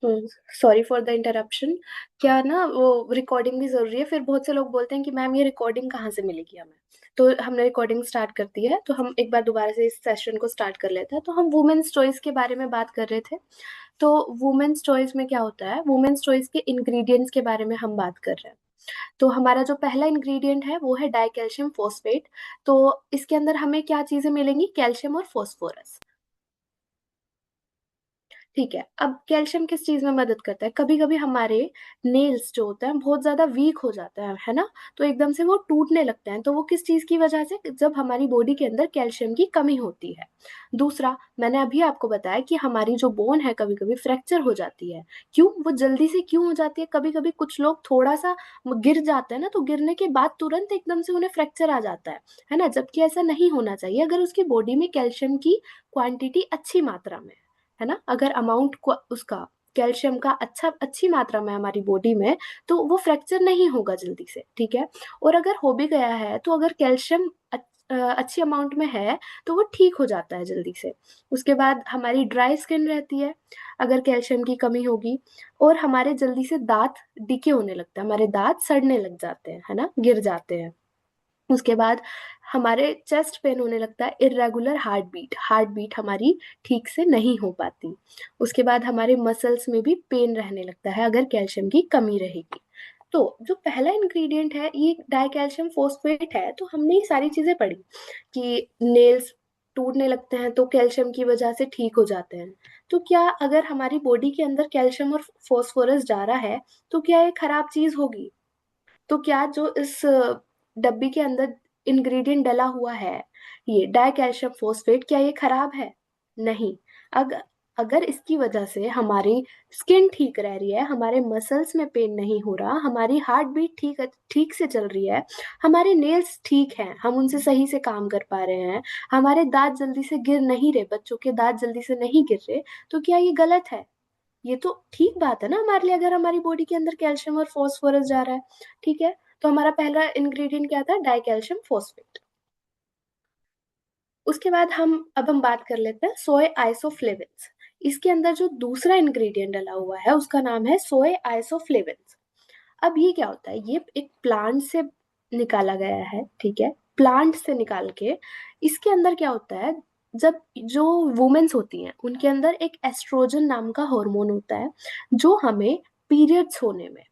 Sorry for the interruption. क्या ना, वो रिकॉर्डिंग भी जरूरी है। फिर बहुत से लोग बोलते हैं कि मैम ये रिकॉर्डिंग कहाँ से मिलेगी हमें। तो हमने रिकॉर्डिंग स्टार्ट कर दी है, तो हम एक बार दोबारा से इस सेशन को स्टार्ट कर लेते हैं। तो हम वुमेन्स चॉइस के बारे में बात कर रहे थे। तो वुमेन्स चॉइस में क्या होता है, वुमेन्स चॉइस के इंग्रेडिएंट्स के बारे में हम बात कर रहे हैं। तो हमारा जो पहला इंग्रेडिएंट है वो है डाई कैल्शियम फोस्फेट। तो इसके अंदर हमें क्या चीजें मिलेंगी, कैल्शियम और फोस्फोरस। ठीक है, अब कैल्शियम किस चीज में मदद करता है, कभी कभी हमारे नेल्स जो होते हैं बहुत ज्यादा वीक हो जाते हैं, है ना। तो एकदम से वो टूटने लगते हैं, तो वो किस चीज की वजह से, जब हमारी बॉडी के अंदर कैल्शियम की कमी होती है। दूसरा, मैंने अभी आपको बताया कि हमारी जो बोन है कभी कभी फ्रैक्चर हो जाती है। क्यों, वो जल्दी से क्यों हो जाती है, कभी कभी कुछ लोग थोड़ा सा गिर जाते हैं ना, तो गिरने के बाद तुरंत एकदम से उन्हें फ्रैक्चर आ जाता है ना। जबकि ऐसा नहीं होना चाहिए। अगर उसकी बॉडी में कैल्शियम की क्वांटिटी अच्छी मात्रा में है ना, अगर अमाउंट को उसका कैल्शियम का अच्छी मात्रा में हमारी बॉडी में, तो वो फ्रैक्चर नहीं होगा जल्दी से। ठीक है, और अगर हो भी गया है तो अगर कैल्शियम अच्छी अमाउंट में है तो वो ठीक हो जाता है जल्दी से। उसके बाद हमारी ड्राई स्किन रहती है अगर कैल्शियम की कमी होगी। और हमारे जल्दी से दांत डिके होने लगते हैं, हमारे दांत सड़ने लग जाते हैं, है ना, गिर जाते हैं। उसके बाद हमारे चेस्ट पेन होने लगता है, इरेगुलर हार्ट बीट हमारी ठीक से नहीं हो पाती। उसके बाद हमारे मसल्स में भी पेन रहने लगता है अगर कैल्शियम की कमी रहेगी। तो जो पहला इंग्रेडिएंट है ये डाई कैल्शियम फोस्फेट है। तो हमने ये सारी चीजें पढ़ी कि नेल्स टूटने लगते हैं तो कैल्शियम की वजह से ठीक हो जाते हैं। तो क्या अगर हमारी बॉडी के अंदर कैल्शियम और फोस्फोरस जा रहा है तो क्या ये खराब चीज होगी। तो क्या जो इस डब्बी के अंदर इंग्रेडिएंट डला हुआ है, ये डाई कैल्शियम फोस्फेट, क्या ये खराब है, नहीं। अगर अगर इसकी वजह से हमारी स्किन ठीक रह रही है, हमारे मसल्स में पेन नहीं हो रहा, हमारी हार्ट बीट ठीक ठीक से चल रही है, हमारे नेल्स ठीक हैं, हम उनसे सही से काम कर पा रहे हैं, हमारे दांत जल्दी से गिर नहीं रहे, बच्चों के दांत जल्दी से नहीं गिर रहे, तो क्या ये गलत है। ये तो ठीक बात है ना हमारे लिए, अगर हमारी बॉडी के अंदर कैल्शियम और फॉस्फोरस जा रहा है। ठीक है, तो हमारा पहला इंग्रेडिएंट क्या था, डाई कैल्शियम फॉस्फेट। उसके बाद हम बात कर लेते हैं सोए आइसोफ्लेविन्स। इसके अंदर जो दूसरा इंग्रेडिएंट डला हुआ है उसका नाम है सोए आइसोफ्लेविन्स। अब ये क्या होता है, ये एक प्लांट से निकाला गया है। ठीक है, प्लांट से निकाल के इसके अंदर क्या होता है, जब जो वुमेन्स होती हैं उनके अंदर एक एस्ट्रोजन नाम का हार्मोन होता है जो हमें पीरियड्स होने में,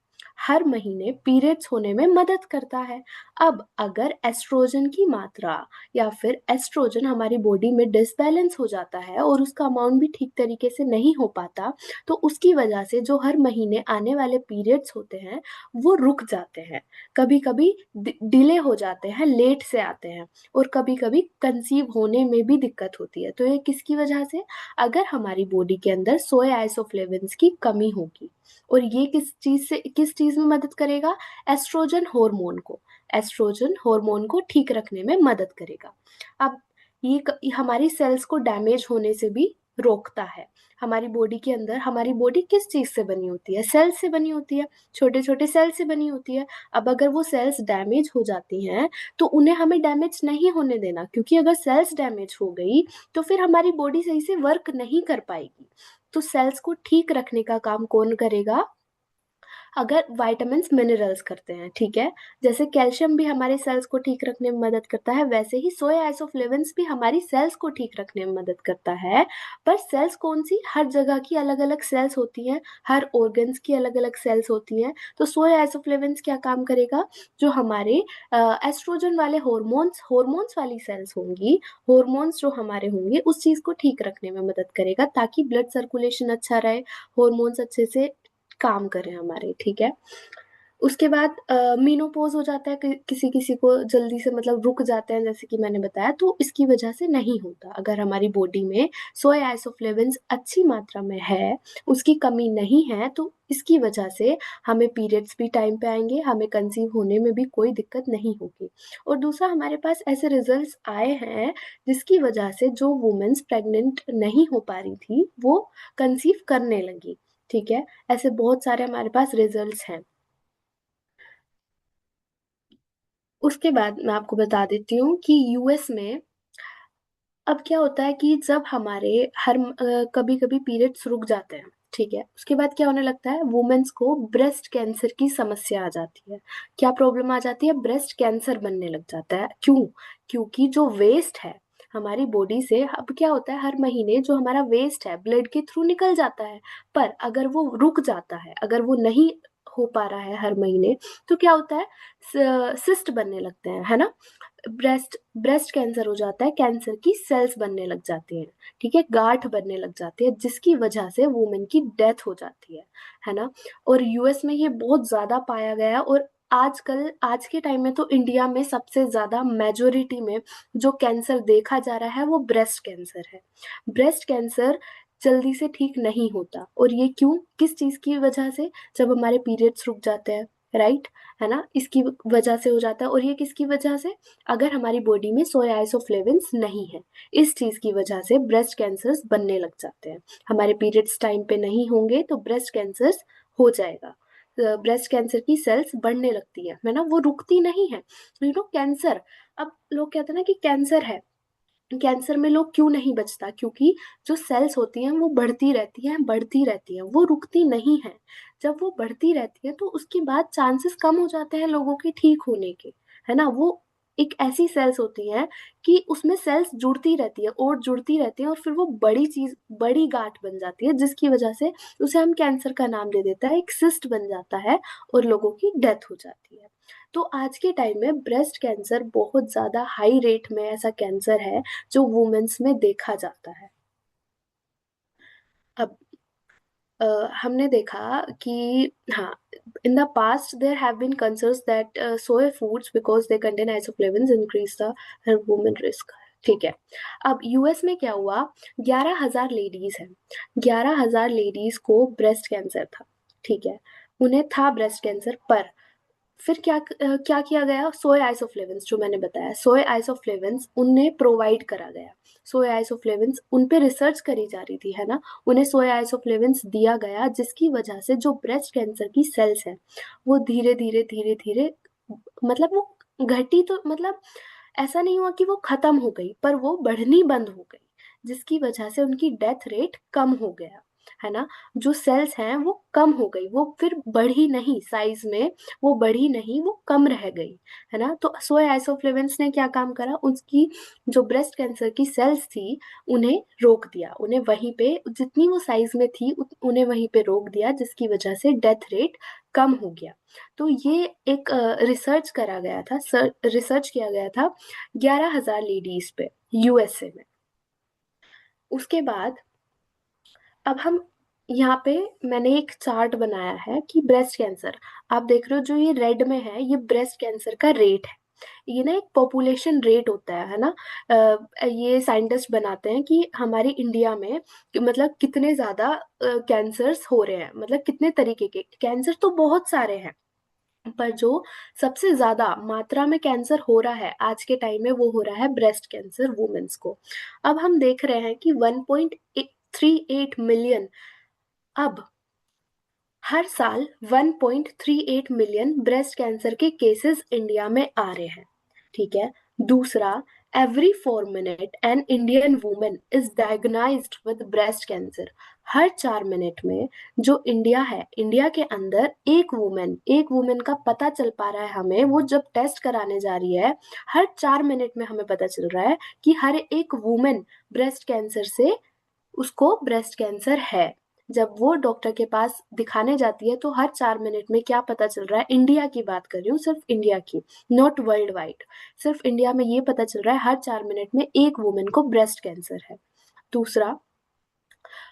हर महीने पीरियड्स होने में मदद करता है। अब अगर एस्ट्रोजन की मात्रा या फिर एस्ट्रोजन हमारी बॉडी में डिसबैलेंस हो जाता है और उसका अमाउंट भी ठीक तरीके से नहीं हो पाता, तो उसकी वजह से जो हर महीने आने वाले पीरियड्स होते हैं वो रुक जाते हैं, कभी कभी डिले हो जाते हैं, लेट से आते हैं, और कभी कभी कंसीव होने में भी दिक्कत होती है। तो ये किसकी वजह से, अगर हमारी बॉडी के अंदर सोए आइसोफ्लेविन्स की कमी होगी। और ये किस चीज में मदद करेगा, एस्ट्रोजन हार्मोन को, एस्ट्रोजन हार्मोन को ठीक रखने में मदद करेगा। अब ये हमारी सेल्स को डैमेज होने से भी रोकता है। हमारी बॉडी के अंदर, हमारी बॉडी किस चीज से बनी होती है, सेल से बनी होती है, छोटे छोटे सेल से बनी होती है। अब अगर वो सेल्स डैमेज हो जाती हैं तो उन्हें हमें डैमेज नहीं होने देना, क्योंकि अगर सेल्स डैमेज हो गई तो फिर हमारी बॉडी सही से वर्क नहीं कर पाएगी। तो सेल्स को ठीक रखने का काम कौन करेगा, अगर वाइटामिन मिनरल्स करते हैं। ठीक है, जैसे कैल्शियम भी हमारे सेल्स को ठीक रखने में मदद करता है, वैसे ही सोए आइसोफ्लेविन्स भी हमारी सेल्स को ठीक रखने में मदद करता है। पर सेल्स कौन सी, हर जगह की अलग अलग सेल्स होती हैं, हर ऑर्गन्स की अलग अलग सेल्स होती हैं। तो सोए आइसोफ्लेविन्स क्या काम करेगा, जो हमारे एस्ट्रोजन वाले हॉर्मोन्स हॉर्मोन्स वाली सेल्स होंगी, हॉर्मोन्स जो हमारे होंगे उस चीज को ठीक रखने में मदद करेगा, ताकि ब्लड सर्कुलेशन अच्छा रहे, हॉर्मोन्स अच्छे से काम करें हमारे। ठीक है, उसके बाद मीनोपॉज हो जाता है, किसी किसी को जल्दी से, मतलब रुक जाते हैं, जैसे कि मैंने बताया, तो इसकी वजह से नहीं होता। अगर हमारी बॉडी में सोए आइसोफ्लेविन्स अच्छी मात्रा में है, उसकी कमी नहीं है, तो इसकी वजह से हमें पीरियड्स भी टाइम पे आएंगे, हमें कंसीव होने में भी कोई दिक्कत नहीं होगी। और दूसरा, हमारे पास ऐसे रिजल्ट्स आए हैं जिसकी वजह से जो वुमेन्स प्रेग्नेंट नहीं हो पा रही थी वो कंसीव करने लगी। ठीक है, ऐसे बहुत सारे हमारे पास रिजल्ट्स हैं। उसके बाद मैं आपको बता देती हूँ कि यूएस में अब क्या होता है कि जब हमारे कभी कभी पीरियड्स रुक जाते हैं, ठीक है, उसके बाद क्या होने लगता है, वुमेन्स को ब्रेस्ट कैंसर की समस्या आ जाती है। क्या प्रॉब्लम आ जाती है, ब्रेस्ट कैंसर बनने लग जाता है। क्यों? क्योंकि जो वेस्ट है हमारी बॉडी से, अब क्या होता है, हर महीने जो हमारा वेस्ट है ब्लड के थ्रू निकल जाता है, पर अगर वो रुक जाता है, अगर वो नहीं हो पा रहा है हर महीने, तो क्या होता है, सिस्ट बनने लगते हैं, है ना, ब्रेस्ट ब्रेस्ट कैंसर हो जाता है, कैंसर की सेल्स बनने लग जाती हैं, ठीक है, गांठ बनने लग जाती है, जिसकी वजह से वुमेन की डेथ हो जाती है ना। और यूएस में ये बहुत ज्यादा पाया गया है, और आजकल आज के टाइम में तो इंडिया में सबसे ज्यादा मेजोरिटी में जो कैंसर देखा जा रहा है वो ब्रेस्ट कैंसर है। ब्रेस्ट कैंसर जल्दी से ठीक नहीं होता, और ये क्यों, किस चीज की वजह से, जब हमारे पीरियड्स रुक जाते हैं, राइट, है ना, इसकी वजह से हो जाता है। और ये किसकी वजह से, अगर हमारी बॉडी में सोया आइसोफ्लेविन्स नहीं है, इस चीज की वजह से ब्रेस्ट कैंसर्स बनने लग जाते हैं। हमारे पीरियड्स टाइम पे नहीं होंगे तो ब्रेस्ट कैंसर्स हो जाएगा। ब्रेस्ट कैंसर की सेल्स बढ़ने लगती है ना, वो रुकती नहीं है, कैंसर। अब लोग कहते हैं ना कि कैंसर है, कैंसर में लोग क्यों नहीं बचता, क्योंकि जो सेल्स होती हैं वो बढ़ती रहती हैं, बढ़ती रहती हैं, वो रुकती नहीं है। जब वो बढ़ती रहती है तो उसके बाद चांसेस कम हो जाते हैं लोगों के ठीक होने के, है ना। वो एक ऐसी सेल्स होती हैं कि उसमें सेल्स जुड़ती रहती है और जुड़ती रहती है, और फिर वो बड़ी चीज, बड़ी गांठ बन जाती है, जिसकी वजह से उसे हम कैंसर का नाम दे देता है, एक सिस्ट बन जाता है, और लोगों की डेथ हो जाती है। तो आज के टाइम में ब्रेस्ट कैंसर बहुत ज्यादा हाई रेट में ऐसा कैंसर है जो वुमेन्स में देखा जाता है। अब हमने देखा कि, हाँ, in the past there have been concerns that soya foods because they contain isoflavones increase the women risk. ठीक है, अब यूएस में क्या हुआ, 11,000 लेडीज हैं, 11,000 लेडीज को ब्रेस्ट कैंसर था, ठीक है, उन्हें था ब्रेस्ट कैंसर, पर फिर क्या किया गया, सोय आइसोफ्लेविन्स, जो मैंने बताया, सोय आइसोफ्लेविन्स उन्हें प्रोवाइड करा गया। सोय आइसोफ्लेविन्स उन पे रिसर्च करी जा रही थी, है ना, उन्हें सोय आइसोफ्लेविन्स दिया गया, जिसकी वजह से जो ब्रेस्ट कैंसर की सेल्स है वो धीरे धीरे धीरे धीरे, मतलब वो घटी, तो मतलब ऐसा नहीं हुआ कि वो खत्म हो गई, पर वो बढ़नी बंद हो गई, जिसकी वजह से उनकी डेथ रेट कम हो गया, है ना। जो सेल्स हैं वो कम हो गई, वो फिर बढ़ी नहीं साइज में, वो बढ़ी नहीं, वो कम रह गई, है ना। तो सोया आइसोफ्लेविन्स ने क्या काम करा, उसकी जो ब्रेस्ट कैंसर की सेल्स थी उन्हें रोक दिया, उन्हें वहीं पे जितनी वो साइज में थी उन्हें वहीं पे रोक दिया, जिसकी वजह से डेथ रेट कम हो गया। तो ये एक रिसर्च करा गया था, रिसर्च किया गया था 11,000 लेडीज पे, यूएसए में। उसके बाद अब हम यहाँ पे, मैंने एक चार्ट बनाया है कि ब्रेस्ट कैंसर, आप देख रहे हो जो ये रेड में है, ये ब्रेस्ट कैंसर का रेट है। ये ना एक पॉपुलेशन रेट होता है ना। ये साइंटिस्ट बनाते हैं कि हमारी इंडिया में मतलब कितने ज्यादा कैंसर्स हो रहे हैं, मतलब कितने तरीके के कैंसर, तो बहुत सारे हैं, पर जो सबसे ज्यादा मात्रा में कैंसर हो रहा है आज के टाइम में वो हो रहा है ब्रेस्ट कैंसर वुमेन्स को। अब हम देख रहे हैं कि 1.38 मिलियन, अब हर साल 1.38 मिलियन ब्रेस्ट कैंसर के केसेस इंडिया में आ रहे हैं, ठीक है। दूसरा, every 4 minute an Indian women is diagnosed with breast cancer. हर 4 मिनट में जो इंडिया है, इंडिया के अंदर एक वुमेन का पता चल पा रहा है हमें, वो जब टेस्ट कराने जा रही है, हर 4 मिनट में हमें पता चल रहा है कि हर एक वुमेन ब्रेस्ट कैंसर से, उसको ब्रेस्ट कैंसर है। जब वो डॉक्टर के पास दिखाने जाती है तो हर 4 मिनट में क्या पता चल रहा है, इंडिया की बात कर रही हूँ, सिर्फ इंडिया की, नॉट वर्ल्ड वाइड, सिर्फ इंडिया में ये पता चल रहा है हर 4 मिनट में एक वुमेन को ब्रेस्ट कैंसर है। दूसरा,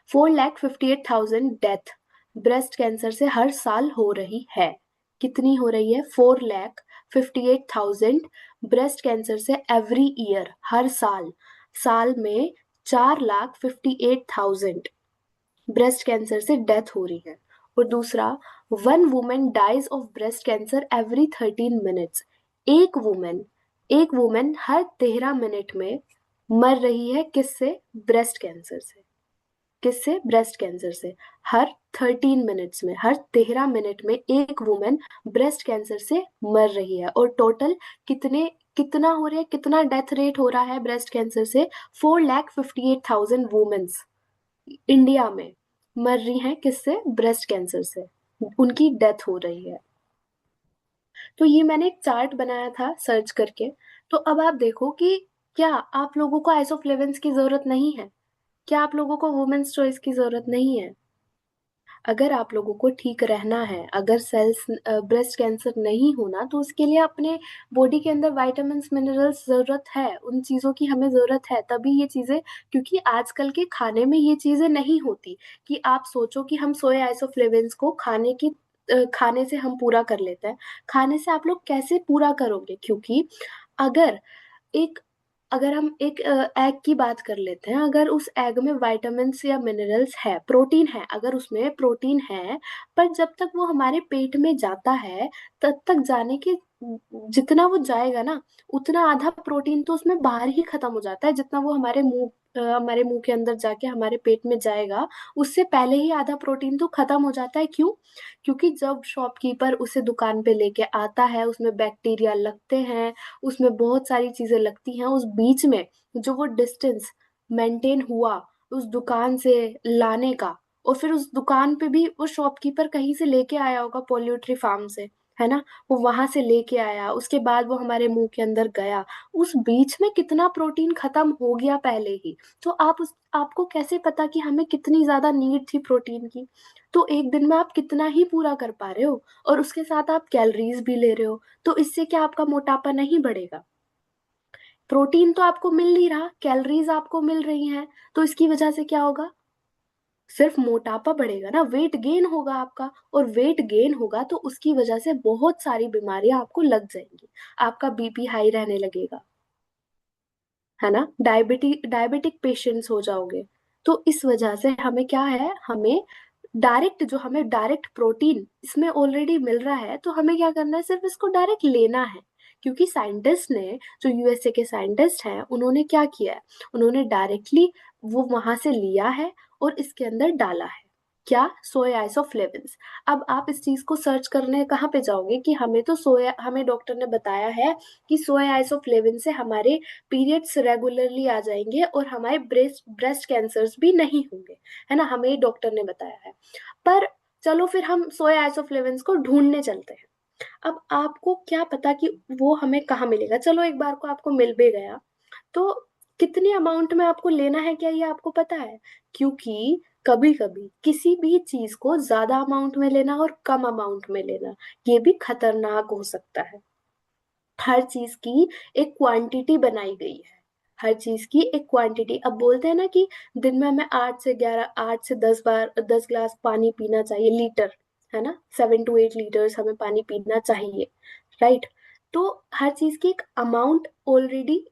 4,58,000 डेथ ब्रेस्ट कैंसर से हर साल हो रही है। कितनी हो रही है, 4,58,000 ब्रेस्ट कैंसर से एवरी ईयर, हर साल, साल में 4,58,000 ब्रेस्ट कैंसर से डेथ हो रही है। और दूसरा, 1 women dies of breast cancer every 13 minutes. एक वुमेन हर 13 मिनट में मर रही है, किससे, ब्रेस्ट कैंसर से, किससे, ब्रेस्ट कैंसर से। हर 13 मिनट्स में, हर 13 मिनट में एक वुमेन ब्रेस्ट कैंसर से मर रही है। और टोटल कितना हो रहा है, कितना डेथ रेट हो रहा है ब्रेस्ट कैंसर से, 4,58,000 वुमेन्स इंडिया में, मर रही हैं किससे? ब्रेस्ट कैंसर से, उनकी डेथ हो रही है। तो ये मैंने एक चार्ट बनाया था सर्च करके। तो अब आप देखो कि क्या आप लोगों को आइसोफ्लेविन्स की जरूरत नहीं है? क्या आप लोगों को वुमेन्स चॉइस की जरूरत नहीं है? अगर आप लोगों को ठीक रहना है, अगर सेल्स ब्रेस्ट कैंसर नहीं होना, तो उसके लिए अपने बॉडी के अंदर विटामिन्स मिनरल्स जरूरत है, उन चीजों की हमें जरूरत है, तभी ये चीजें। क्योंकि आजकल के खाने में ये चीजें नहीं होती कि आप सोचो कि हम सोया आइसोफ्लेविन्स को खाने से हम पूरा कर लेते हैं। खाने से आप लोग कैसे पूरा करोगे? क्योंकि अगर एक अगर हम एक एग की बात कर लेते हैं, अगर उस एग में विटामिन्स या मिनरल्स है, प्रोटीन है, अगर उसमें प्रोटीन है, पर जब तक वो हमारे पेट में जाता है, तब तक जाने के जितना वो जाएगा ना, उतना आधा प्रोटीन तो उसमें बाहर ही खत्म हो जाता है। जितना वो हमारे मुंह के अंदर जाके हमारे पेट में जाएगा, उससे पहले ही आधा प्रोटीन तो खत्म हो जाता है। क्यों? क्योंकि जब शॉपकीपर उसे दुकान पे लेके आता है, उसमें बैक्टीरिया लगते हैं, उसमें बहुत सारी चीजें लगती हैं, उस बीच में जो वो डिस्टेंस मेंटेन हुआ उस दुकान से लाने का, और फिर उस दुकान पे भी वो शॉपकीपर कहीं से लेके आया होगा, पोल्ट्री फार्म से, है ना? वो वहां से लेके आया, उसके बाद वो हमारे मुंह के अंदर गया, उस बीच में कितना प्रोटीन खत्म हो गया पहले ही। तो आपको कैसे पता कि हमें कितनी ज्यादा नीड थी प्रोटीन की? तो एक दिन में आप कितना ही पूरा कर पा रहे हो, और उसके साथ आप कैलोरीज भी ले रहे हो, तो इससे क्या आपका मोटापा नहीं बढ़ेगा? प्रोटीन तो आपको मिल नहीं रहा, कैलोरीज आपको मिल रही हैं, तो इसकी वजह से क्या होगा? सिर्फ मोटापा बढ़ेगा ना, वेट गेन होगा आपका, और वेट गेन होगा तो उसकी वजह से बहुत सारी बीमारियां आपको लग जाएंगी। आपका बीपी हाई रहने लगेगा, है ना? डायबिटिक पेशेंट्स हो जाओगे। तो इस वजह से हमें क्या है, हमें डायरेक्ट प्रोटीन इसमें ऑलरेडी मिल रहा है, तो हमें क्या करना है, सिर्फ इसको डायरेक्ट लेना है। क्योंकि साइंटिस्ट ने, जो यूएसए के साइंटिस्ट हैं, उन्होंने क्या किया है, उन्होंने डायरेक्टली वो वहां से लिया है और इसके अंदर डाला है। क्या? सोया आइसोफ्लेविन्स। अब आप इस चीज को सर्च करने कहाँ पे जाओगे कि हमें डॉक्टर ने बताया है कि सोया आइसोफ्लेविन से हमारे पीरियड्स रेगुलरली आ जाएंगे और हमारे ब्रेस्ट ब्रेस्ट कैंसर्स भी नहीं होंगे, है ना? हमें डॉक्टर ने बताया है। पर चलो फिर हम सोया आइसोफ्लेविन्स को ढूंढने चलते हैं। अब आपको क्या पता कि वो हमें कहाँ मिलेगा? चलो एक बार को आपको मिल भी गया, तो कितनी अमाउंट में आपको लेना है, क्या ये आपको पता है? क्योंकि कभी कभी किसी भी चीज को ज्यादा अमाउंट में लेना और कम अमाउंट में लेना, ये भी खतरनाक हो सकता है। हर चीज की एक क्वांटिटी बनाई गई है, हर चीज की एक क्वांटिटी। अब बोलते हैं ना कि दिन में हमें 8 से 10 बार 10 ग्लास पानी पीना चाहिए, लीटर, है ना? 7 to 8 लीटर्स हमें पानी पीना चाहिए, राइट? तो हर चीज की एक अमाउंट ऑलरेडी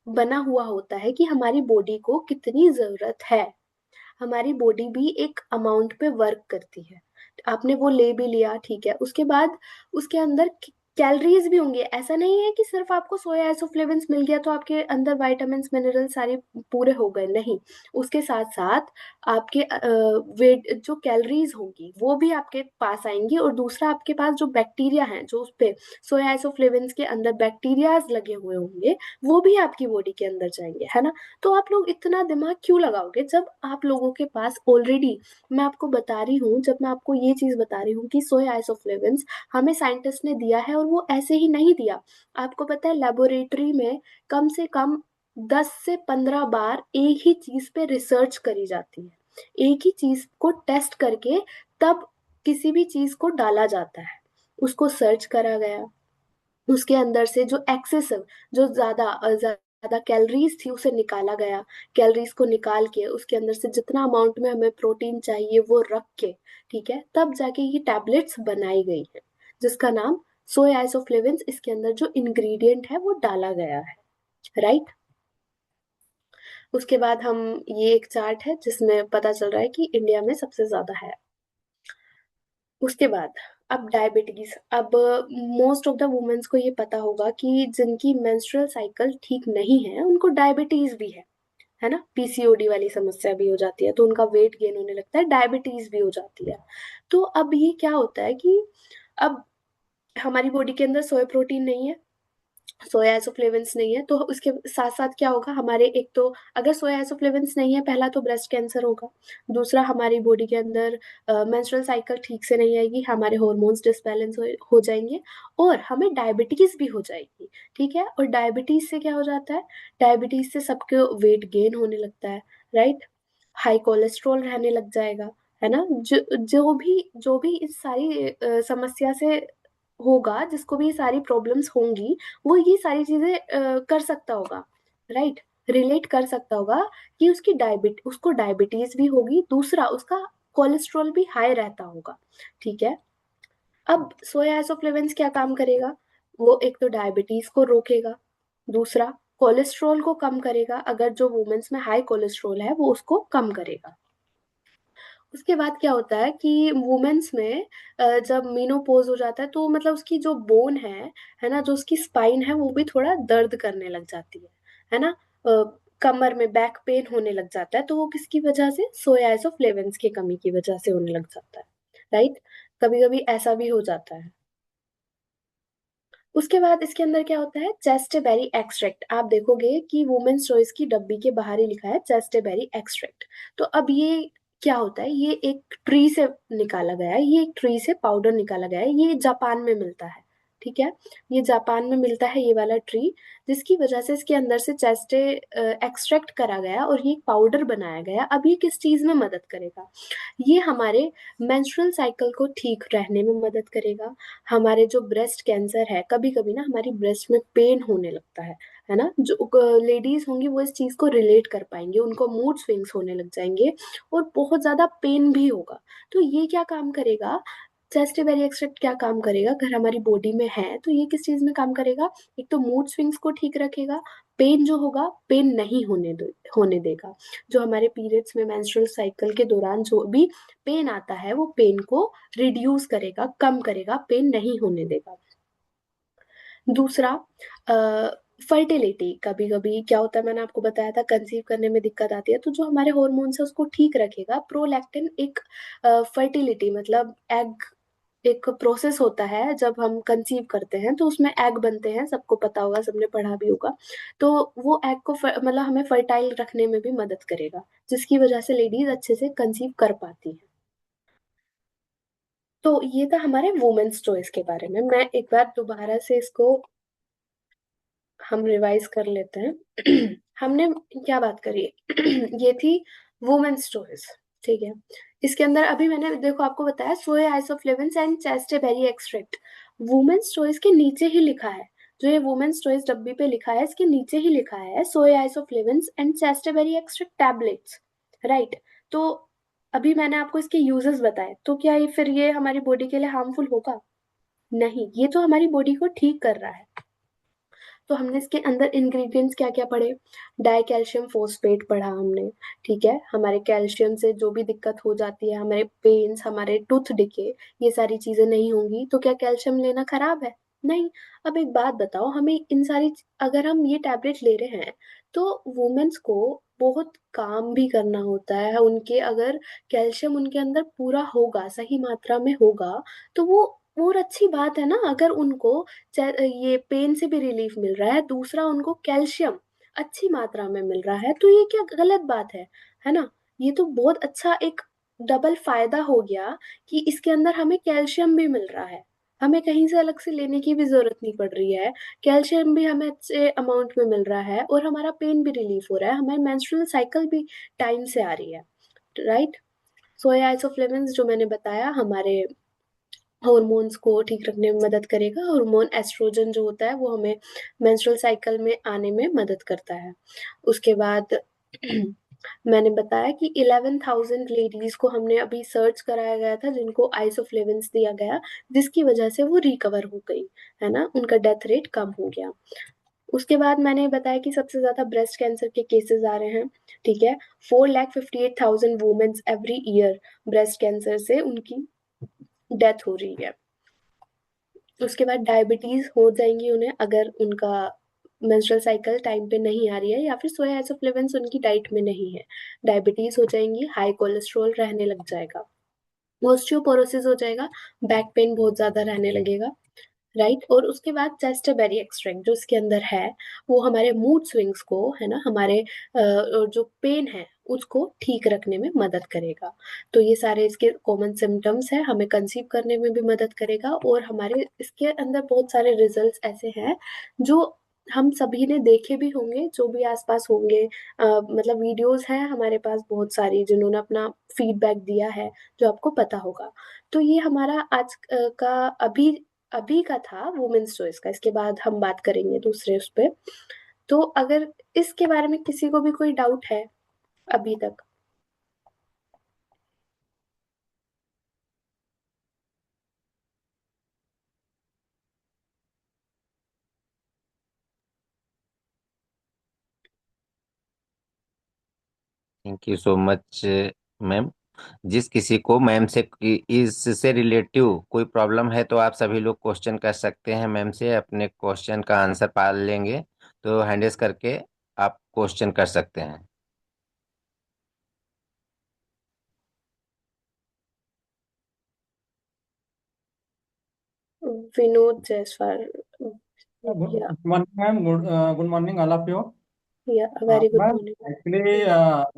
बना हुआ होता है कि हमारी बॉडी को कितनी जरूरत है। हमारी बॉडी भी एक अमाउंट पे वर्क करती है। आपने वो ले भी लिया, ठीक है, उसके बाद उसके अंदर कैलोरीज भी होंगे। ऐसा नहीं है कि सिर्फ आपको सोया आइसोफ्लेविन्स मिल गया तो आपके अंदर विटामिन्स मिनरल सारे पूरे हो गए, नहीं। उसके साथ साथ आपके वेट जो कैलोरीज होंगी वो भी आपके पास आएंगी, और दूसरा आपके पास जो बैक्टीरिया है, जो उस पे सोया आइसोफ्लेविन्स के अंदर बैक्टीरियाज लगे हुए होंगे, वो भी आपकी बॉडी के अंदर जाएंगे, है ना? तो आप लोग इतना दिमाग क्यों लगाओगे जब आप लोगों के पास ऑलरेडी, मैं आपको बता रही हूँ, जब मैं आपको ये चीज बता रही हूँ कि सोया आइसोफ्लेविन्स हमें साइंटिस्ट ने दिया है, और वो ऐसे ही नहीं दिया। आपको पता है लेबोरेटरी में कम से कम 10 से 15 बार एक ही चीज पे रिसर्च करी जाती है, एक ही चीज को टेस्ट करके तब किसी भी चीज को डाला जाता है। उसको सर्च करा गया, उसके अंदर से जो एक्सेसिव, जो ज्यादा कैलोरीज थी उसे निकाला गया, कैलोरीज को निकाल के उसके अंदर से जितना अमाउंट में हमें प्रोटीन चाहिए वो रख के, ठीक है, तब जाके ये टैबलेट्स बनाई गई है, जिसका नाम सोय आइसोफ्लेविन्स, इसके अंदर जो इंग्रेडिएंट है वो डाला गया है, राइट? उसके बाद हम, ये एक चार्ट है जिसमें पता चल रहा है कि इंडिया में सबसे ज्यादा है। उसके बाद अब डायबिटीज। अब मोस्ट ऑफ द वुमेन्स को ये पता होगा कि जिनकी मेंस्ट्रुअल साइकिल ठीक नहीं है उनको डायबिटीज भी है ना? पीसीओडी वाली समस्या भी हो जाती है, तो उनका वेट गेन होने लगता है, डायबिटीज भी हो जाती है। तो अब ये क्या होता है कि अब हमारी बॉडी के अंदर सोय प्रोटीन नहीं है, सोया आइसोफ्लेविन्स नहीं है तो उसके साथ साथ क्या होगा हमारे, एक तो अगर सोया आइसोफ्लेविन्स नहीं है, पहला तो ब्रेस्ट कैंसर होगा, दूसरा हमारी बॉडी के अंदर मेंस्ट्रुअल साइकिल ठीक से नहीं आएगी, हमारे हार्मोन्स डिसबैलेंस हो जाएंगे, और हमें डायबिटीज भी हो जाएगी। ठीक है, और डायबिटीज से क्या हो जाता है, डायबिटीज से सबके वेट गेन होने लगता है, राइट, हाई कोलेस्ट्रॉल रहने लग जाएगा, है ना, जो भी इस सारी समस्या से होगा, जिसको भी ये सारी प्रॉब्लम्स होंगी, वो ये सारी चीजें कर सकता होगा, राइट, रिलेट कर सकता होगा कि उसको डायबिटीज भी होगी, दूसरा उसका कोलेस्ट्रॉल भी हाई रहता होगा। ठीक है, अब सोया आइसोफ्लेविन्स क्या काम करेगा, वो एक तो डायबिटीज को रोकेगा, दूसरा कोलेस्ट्रॉल को कम करेगा, अगर जो वुमेन्स में हाई कोलेस्ट्रॉल है वो उसको कम करेगा। उसके बाद क्या होता है कि वुमेन्स में जब मीनोपॉज हो जाता है तो मतलब उसकी जो बोन है ना, जो उसकी स्पाइन है वो भी थोड़ा दर्द करने लग जाती है ना, कमर में बैक पेन होने लग जाता है, तो वो किसकी वजह से, सोया आइसोफ्लेविन्स की कमी की वजह से होने लग जाता है, राइट, कभी कभी ऐसा भी हो जाता है। उसके बाद इसके अंदर क्या होता है, चेस्टेबेरी एक्सट्रैक्ट, आप देखोगे कि वुमेन्स चॉइस की डब्बी के बाहर ही लिखा है चेस्टेबेरी एक्सट्रैक्ट। तो अब ये क्या होता है, ये एक ट्री से निकाला गया है, ये एक ट्री से पाउडर निकाला गया है, ये जापान में मिलता है। ठीक है, ये जापान में मिलता है ये वाला ट्री, जिसकी वजह से इसके अंदर से चेस्टे एक्सट्रैक्ट करा गया और ये पाउडर बनाया गया। अब ये किस चीज में मदद करेगा, ये हमारे मेंस्ट्रुअल साइकिल को ठीक रहने में मदद करेगा। हमारे जो ब्रेस्ट कैंसर है, कभी कभी ना हमारी ब्रेस्ट में पेन होने लगता है ना, जो लेडीज होंगी वो इस चीज को रिलेट कर पाएंगे, उनको मूड स्विंग्स होने लग जाएंगे और बहुत ज्यादा पेन भी होगा। तो ये क्या काम करेगा, चेस्टेबेरी एक्सट्रैक्ट क्या काम करेगा, अगर हमारी बॉडी में है तो ये किस चीज में काम करेगा, एक तो मूड स्विंग्स को ठीक रखेगा, पेन जो होगा पेन नहीं होने देगा, जो हमारे पीरियड्स में मेंस्ट्रुअल साइकिल के दौरान जो भी पेन आता है वो पेन को रिड्यूस करेगा, कम करेगा, पेन नहीं होने देगा। दूसरा, फर्टिलिटी, कभी कभी क्या होता है, मैंने आपको बताया था कंसीव करने में दिक्कत आती है, तो जो हमारे हॉर्मोन्स है उसको ठीक रखेगा। प्रोलैक्टिन एक फर्टिलिटी मतलब एग, एक प्रोसेस होता है जब हम कंसीव करते हैं तो उसमें एग बनते हैं, सबको पता होगा, सबने पढ़ा भी होगा। तो वो एग को मतलब हमें फर्टाइल रखने में भी मदद करेगा, जिसकी वजह से लेडीज अच्छे से कंसीव कर पाती हैं। तो ये था हमारे वुमेन्स चॉइस के बारे में। मैं एक बार दोबारा से इसको हम रिवाइज कर लेते हैं। हमने क्या बात करी, ये थी वुमेन्स चॉइस। ठीक है, इसके अंदर अभी मैंने देखो आपको बताया सोया आइसोफ्लेविन्स एंड चेस्टेबेरी एक्सट्रैक्ट, वुमेन्स चॉइस के नीचे ही लिखा है, जो ये वुमेन्स चॉइस डब्बी पे लिखा है इसके नीचे ही लिखा है सोया आइसोफ्लेविन्स एंड चेस्टेबेरी एक्सट्रैक्ट टैबलेट्स, राइट। तो अभी मैंने आपको इसके यूजेस बताए, तो क्या ये फिर ये हमारी बॉडी के लिए हार्मफुल होगा, नहीं, ये तो हमारी बॉडी को ठीक कर रहा है। तो हमने इसके अंदर इंग्रेडिएंट्स क्या क्या पढ़े, डाई कैल्शियम फोस्फेट पढ़ा हमने। ठीक है, हमारे कैल्शियम से जो भी दिक्कत हो जाती है, हमारे पेन्स, हमारे टूथ डिके, ये सारी चीजें नहीं होंगी, तो क्या कैल्शियम लेना खराब है, नहीं। अब एक बात बताओ, हमें इन सारी, अगर हम ये टैबलेट ले रहे हैं तो वुमेन्स को बहुत काम भी करना होता है, उनके अगर कैल्शियम उनके अंदर पूरा होगा, सही मात्रा में होगा, तो वो और अच्छी बात है ना, अगर उनको ये पेन से भी रिलीफ मिल रहा है, दूसरा उनको कैल्शियम अच्छी मात्रा में मिल रहा है, तो ये क्या गलत बात है ना, ये तो बहुत अच्छा एक डबल फायदा हो गया कि इसके अंदर हमें कैल्शियम भी मिल रहा है, हमें कहीं से अलग से लेने की भी जरूरत नहीं पड़ रही है, कैल्शियम भी हमें अच्छे अमाउंट में मिल रहा है और हमारा पेन भी रिलीफ हो रहा है, हमारी मेंस्ट्रुअल साइकिल भी टाइम से आ रही है, राइट। सोया आइसोफ्लेविन्स जो मैंने बताया हमारे हॉर्मोन्स को ठीक रखने में मदद करेगा, हार्मोन एस्ट्रोजन जो होता है वो हमें मेंस्ट्रुअल साइकिल में आने में मदद करता है। उसके बाद मैंने बताया कि 11,000 लेडीज को हमने अभी सर्च कराया गया था जिनको आइसोफ्लेविन्स दिया गया, जिसकी वजह से वो रिकवर हो गई, है ना, उनका डेथ रेट कम हो गया। उसके बाद मैंने बताया कि सबसे ज्यादा ब्रेस्ट कैंसर के केसेस आ रहे हैं। ठीक है, 4,58,000 womens every year breast cancer से उनकी डेथ हो रही है। उसके बाद डायबिटीज हो जाएंगी उन्हें, अगर उनका मेंस्ट्रुअल साइकिल टाइम पे नहीं आ रही है या फिर सोया आइसोफ्लेविन्स उनकी डाइट में नहीं है, डायबिटीज हो जाएंगी, हाई कोलेस्ट्रॉल रहने लग जाएगा, ऑस्टियोपोरोसिस हो जाएगा, बैक पेन बहुत ज्यादा रहने लगेगा, राइट। और उसके बाद चेस्टरबेरी एक्सट्रैक्ट जो इसके अंदर है, वो हमारे मूड स्विंग्स को, है ना, हमारे जो पेन है उसको ठीक रखने में मदद करेगा। तो ये सारे इसके कॉमन सिम्टम्स हैं, हमें कंसीव करने में भी मदद करेगा। और हमारे इसके अंदर बहुत सारे रिजल्ट्स ऐसे हैं जो हम सभी ने देखे भी होंगे, जो भी आसपास होंगे। मतलब वीडियोस हैं हमारे पास बहुत सारी जिन्होंने अपना फीडबैक दिया है, जो आपको पता होगा। तो ये हमारा आज का अभी अभी का था वुमेन्स चॉइस का। इसके बाद हम बात करेंगे दूसरे उस पे। तो अगर इसके बारे में किसी को भी कोई डाउट है अभी तक। Thank you so much ma'am. जिस किसी को मैम से इससे रिलेटिव कोई प्रॉब्लम है तो आप सभी लोग क्वेश्चन कर सकते हैं मैम से, अपने क्वेश्चन का आंसर पा लेंगे। तो हैंडल्स करके आप क्वेश्चन कर सकते हैं। Vinod Jaiswal. Yeah good morning ma'am. Good morning all of you. Yeah very good ma'am morning. Actually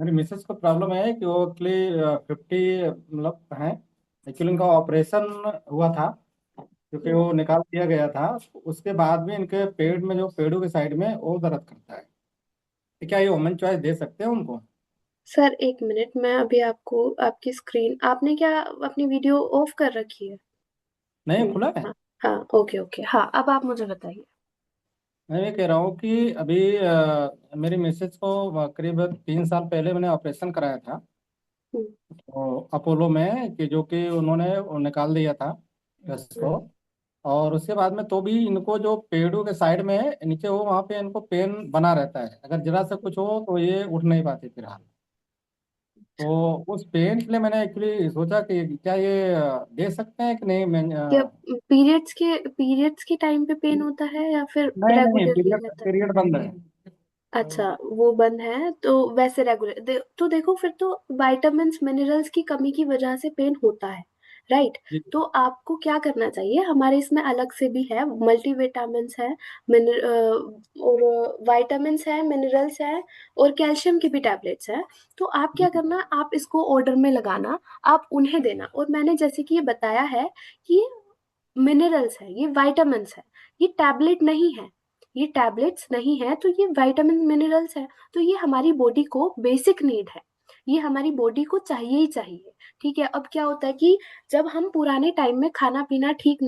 मेरी मिसेस को प्रॉब्लम है कि वो एक्चुअली 50 मतलब है। एक्चुअली उनका ऑपरेशन हुआ था, क्योंकि वो निकाल दिया गया था। उसके बाद भी इनके पेट में, जो पेड़ों के साइड में, वो दर्द करता है। तो क्या ये वुमेन चॉइस दे सकते हैं उनको? सर एक मिनट, मैं अभी आपको आपकी स्क्रीन, आपने क्या अपनी वीडियो ऑफ कर रखी है? नहीं, नहीं। खुला है। हाँ। हाँ ओके ओके, हाँ अब आप मुझे बताइए। मैं ये कह रहा हूँ कि अभी मेरी मिसेस को करीब 3 साल पहले मैंने ऑपरेशन कराया था, हम्म, तो अपोलो में, कि जो कि उन्होंने वो निकाल दिया था इसको। और उसके बाद में तो भी इनको जो पेड़ों के साइड में है नीचे, वो वहाँ पे इनको पेन बना रहता है। अगर जरा सा कुछ हो तो ये उठ नहीं पाती फिलहाल। तो उस पेन के लिए मैंने एक्चुअली सोचा कि क्या ये दे सकते हैं कि नहीं। क्या पीरियड्स के टाइम पे पेन होता है या फिर नहीं नहीं, रेगुलरली पीरियड रहता है? पीरियड बंद है। अच्छा, वो बंद है तो वैसे तो देखो फिर तो विटामिन्स मिनरल्स की कमी की वजह से पेन होता है, राइट। जी। तो आपको क्या करना चाहिए, हमारे इसमें अलग से भी है, मल्टीविटामिन्स है, और विटामिन्स है, मिनरल्स है, और कैल्शियम की भी टैबलेट्स है। तो आप क्या जी। करना, आप इसको ऑर्डर में लगाना, आप उन्हें देना। और मैंने जैसे कि ये बताया है कि मिनरल्स है, ये विटामिन्स है, ये टैबलेट नहीं है, ये टैबलेट्स नहीं है, तो ये विटामिन मिनरल्स है। तो ये हमारी बॉडी को बेसिक नीड है, ये हमारी बॉडी को चाहिए ही चाहिए। ठीक है। अब क्या होता है कि जब हम पुराने टाइम में खाना पीना ठीक नहीं